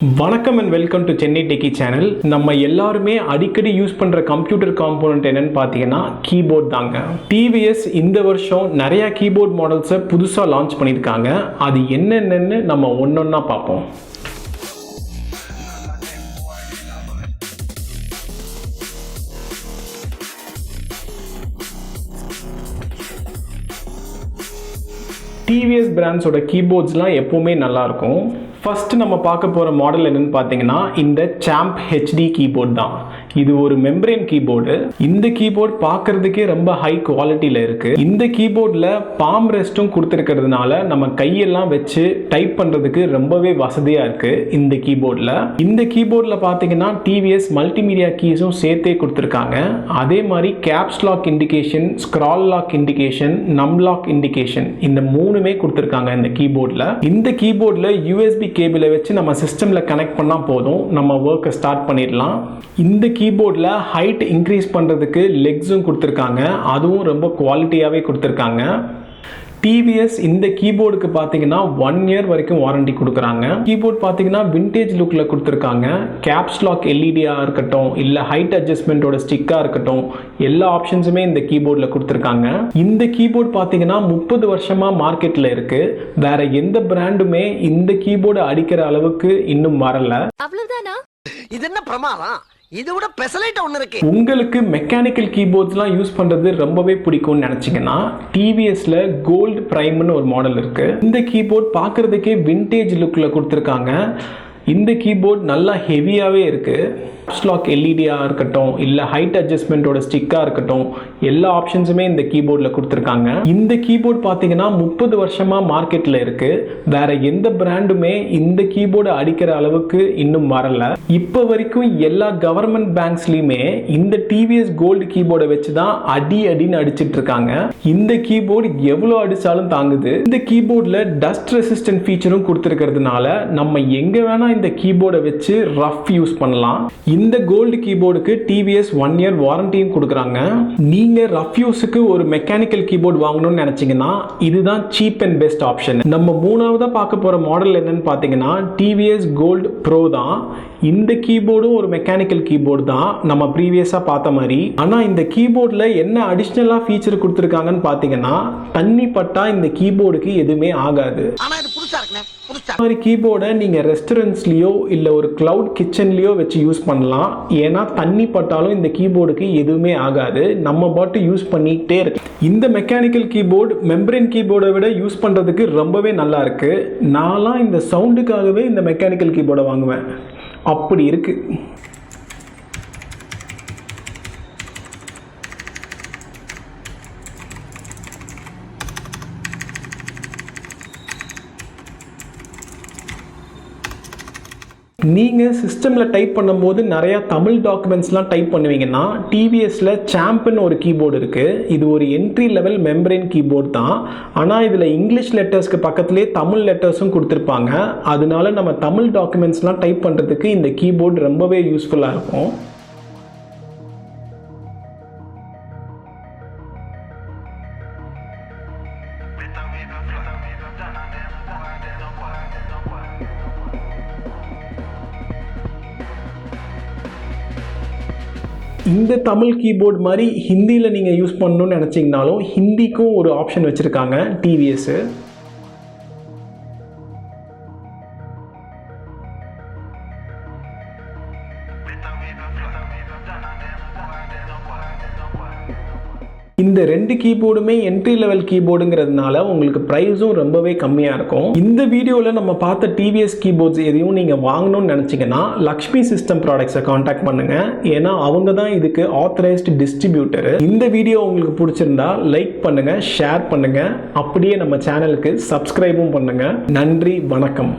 வணக்கம் and welcome to Chennai Techie channel. நம்ம எல்லாருமே அடிக்கடி யூஸ் பண்ற கம்ப்யூட்டர் காம்போனன்ட் என்னன்னு பாத்தீங்கன்னா கீபோர்ட் தாங்க. TVS இந்த வருஷம் நிறைய கீபோர்ட் மாடல்ஸை புதுசா லான்ச் பண்ணிருக்காங்க. அது என்னென்னன்னு நம்ம ஒன்னொன்னா பார்ப்போம். TVS பிராண்ட்ஸோட கீபோர்ட்ஸ்லாம் எப்பவுமே நல்லா இருக்கும். ஃபர்ஸ்ட் நம்ம பார்க்க போகிற மாடல் என்னன்னு பார்த்தீங்கன்னா இந்த சாம்ப் HD கீபோர்ட் தான். இது ஒரு மெம்பரேன் கீபோர்டு. இந்த கீபோர்ட் பார்க்கறதுக்கே ரொம்ப ஹை குவாலிட்டியில் இருக்கு. இந்த கீபோர்டில் பாம் ரெஸ்ட்டும் கொடுத்துருக்கிறதுனால நம்ம கையெல்லாம் வச்சு டைப் பண்ணுறதுக்கு ரொம்பவே வசதியாக இருக்கு. இந்த கீபோர்டில் பார்த்தீங்கன்னா TVS மல்டிமீடியா கீஸும் சேர்த்தே கொடுத்துருக்காங்க. அதே மாதிரி caps lock indication, scroll lock indication, num lock indication இந்த மூணுமே கொடுத்துருக்காங்க இந்த கீபோர்டில். இந்த கீபோர்டில் USB கேபிளை வச்சு நம்ம சிஸ்டம்ல கனெக்ட் பண்ணா போதும், நம்ம ஒர்க்கை ஸ்டார்ட் பண்ணிடலாம். இந்த கீபோர்டில் ஹைட் இன்க்ரீஸ் பண்றதுக்கு லெக்ஸும் கொடுத்துருக்காங்க. அதுவும் ரொம்ப குவாலிட்டியாவே கொடுத்துருக்காங்க. TVS இந்த கீபோர்டுக்கு பார்த்தீங்கன்னா 1 year வரைக்கும் வாரண்டி கொடுக்குறாங்க. கீபோர்ட் பார்த்தீங்கன்னா விண்டேஜ் லுக்கில் கொடுத்துருக்காங்க. கேப்ஸ் லாக் எல்இடியாக இருக்கட்டும், இல்லை ஹைட் அட்ஜஸ்ட்மெண்ட்டோட ஸ்டிக்காக இருக்கட்டும், எல்லா ஆப்ஷன்ஸுமே இந்த கீபோர்டில் கொடுத்துருக்காங்க. இந்த கீபோர்ட் பார்த்தீங்கன்னா 30 வருஷமாக மார்க்கெட்டில் இருக்கு. வேற எந்த பிராண்டுமே இந்த கீபோர்டு அடிக்கிற அளவுக்கு இன்னும் வரல. அவ்வளவுதானா? இது என்ன பிரமாதம்? இது விட பெசலைட் ஒன்னு இருக்கு. உங்களுக்கு மெக்கானிக்கல் கீபோர்ட்ஸ்லாம் யூஸ் பண்றது ரொம்பவே பிடிக்கும்னு நினைச்சீங்கன்னா TVSல கோல்ட் பிரைம்னு ஒரு மாடல் இருக்கு. இந்த கீபோர்ட் பார்க்கறதுக்கே விண்டேஜ் லுக்ல கொடுத்துருக்காங்க. இந்த கீபோர்ட் நல்லா ஹெவியாவே இருக்கு. ஸ்லாக் எல்இடியாக இருக்கட்டும், இல்லை ஹைட் அட்ஜஸ்ட்மெண்ட்டோட ஸ்டிக்காக இருக்கட்டும், எல்லா ஆப்ஷன்ஸுமே இந்த கீபோர்டில் கொடுத்துருக்காங்க. இந்த கீபோர்ட் பார்த்தீங்கன்னா 30 வருஷமாக மார்க்கெட்டில் இருக்கு. வேற எந்த பிராண்டுமே இந்த கீபோர்டு அடிக்கிற அளவுக்கு இன்னும் வரல. இப்போ வரைக்கும் எல்லா கவர்மெண்ட் பேங்க்ஸ்லையுமே இந்த TVS கோல்டு கீபோர்டை வச்சு தான் அடின்னு அடிச்சிட்டு இருக்காங்க. இந்த கீபோர்டு எவ்வளோ அடிச்சாலும் தாங்குது. இந்த கீபோர்டில் டஸ்ட் ரெசிஸ்டன்ட் ஃபீச்சரும் கொடுத்துருக்கிறதுனால நம்ம எங்கே வேணா இந்த கீபோர்டை வச்சு ரஃப் யூஸ் பண்ணலாம். இந்த கோல்டு கீபோர்டுக்கு TVS 1 year வாரண்டியும் கொடுக்குறாங்க. நீங்க ரஃப் யூஸுக்கு ஒரு மெக்கானிக்கல் கீபோர்டு வாங்கணும்னு நினைச்சீங்கன்னா இதுதான் சீப் அண்ட் பெஸ்ட் ஆப்ஷன். நம்ம மூணாவதா பார்க்க போற மாடல் என்னன்னு பார்த்தீங்கன்னா TVS கோல்டு ப்ரோ தான். இந்த கீபோர்டும் ஒரு மெக்கானிக்கல் கீபோர்டு தான், நம்ம ப்ரீவியஸா பார்த்த மாதிரி. ஆனா இந்த கீபோர்டில் என்ன அடிஷ்னலா ஃபீச்சர் கொடுத்துருக்காங்கன்னு பார்த்தீங்கன்னா தண்ணி பட்டா இந்த கீபோர்டுக்கு எதுவுமே ஆகாது. மாதிரி கீபோர்டை நீங்கள் ரெஸ்டாரண்ட்ஸ்லையோ இல்லை ஒரு கிளவுட் கிச்சன்லையோ வச்சு யூஸ் பண்ணலாம். ஏன்னா தண்ணி பட்டாலும் இந்த கீபோர்டுக்கு எதுவுமே ஆகாது, நம்ம பாட்டு யூஸ் பண்ணிக்கிட்டே இருக்கு. இந்த மெக்கானிக்கல் கீபோர்டு மெம்பரேன் கீபோர்டை விட யூஸ் பண்ணுறதுக்கு ரொம்பவே நல்லா இருக்கு. நான்லாம் இந்த சவுண்டுக்காகவே இந்த மெக்கானிக்கல் கீபோர்டை வாங்குவேன், அப்படி இருக்கு. நீங்கள் சிஸ்டமில் டைப் பண்ணும்போது நிறையா தமிழ் டாக்குமெண்ட்ஸ்லாம் டைப் பண்ணுவீங்கன்னா TVSல சாம்ப்னு ஒரு கீபோர்டு இருக்குது. இது ஒரு என்ட்ரி லெவல் மெம்பரேன் கீபோர்டு தான். ஆனால் இதில் இங்கிலீஷ் லெட்டர்ஸ்க்கு பக்கத்துலேயே தமிழ் லெட்டர்ஸும் கொடுத்துருப்பாங்க. அதனால நம்ம தமிழ் டாக்குமெண்ட்ஸ்லாம் டைப் பண்ணுறதுக்கு இந்த கீபோர்டு ரொம்பவே யூஸ்ஃபுல்லாக இருக்கும். இந்த தமிழ் கீபோர்டு மாதிரி ஹிந்தியில் நீங்கள் யூஸ் பண்ணணும்னு நினச்சிங்கனாலும் ஹிந்திக்கும் ஒரு ஆப்ஷன் வச்சுருக்காங்க TVS. இந்த ரெண்டு கீபோர்டுமே என்ட்ரி லெவல் கீபோர்டுங்கிறதுனால உங்களுக்கு ப்ரைஸும் ரொம்பவே கம்மியாக இருக்கும். இந்த வீடியோவில் நம்ம பார்த்த TVS கீபோர்ட்ஸ் எதையும் நீங்கள் வாங்கணும்னு நினச்சிங்கன்னா லக்ஷ்மி சிஸ்டம் ப்ராடக்ட்ஸை காண்டாக்ட் பண்ணுங்க. ஏன்னா அவங்க தான் இதுக்கு ஆத்தரைஸ்டு டிஸ்ட்ரிபியூட்டர். இந்த வீடியோ உங்களுக்கு பிடிச்சிருந்தா லைக் பண்ணுங்க, ஷேர் பண்ணுங்க, அப்படியே நம்ம சேனலுக்கு சப்ஸ்கிரைபும் பண்ணுங்க. நன்றி, வணக்கம்.